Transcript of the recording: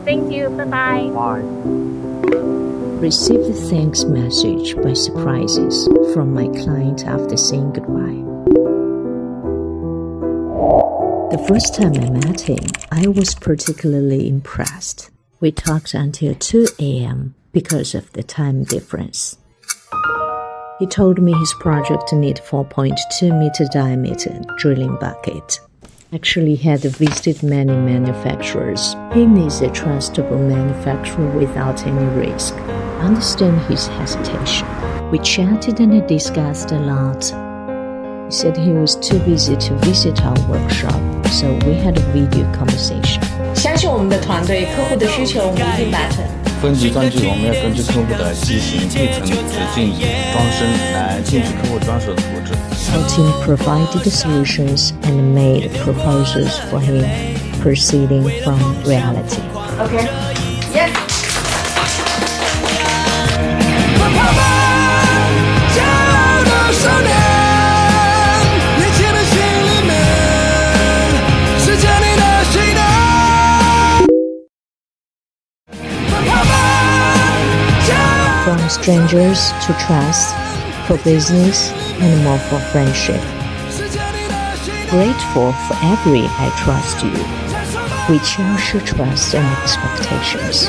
Thank you. Bye-bye. Bye. Received a thanks message by surprises from my client after saying goodbye. The first time I met him, I was particularly impressed. We talked until 2 a.m. because of the time difference. He told me his project needed 4.2 meter diameter drilling bucket. Actually, he had visited many manufacturers. He needs a trustable manufacturer without any risk. I understand his hesitation. We chatted and discussed a lot. He said he was too busy to visit our workshop, so we had a video conversation. 相信我们的团队，客户的需求我们一定达成。分级钻具，我们要根据客户的机型、地层、直径、装身来定制客户装饰的图纸。Our team provided the solutions and made proposals for him, proceeding from reality. Okay. Yes. 骄傲的少年，年轻的心里面，是着你的心的。From strangers to trust, for business and more for friendship. Grateful for every I trust you. We cherish your trust and expectations.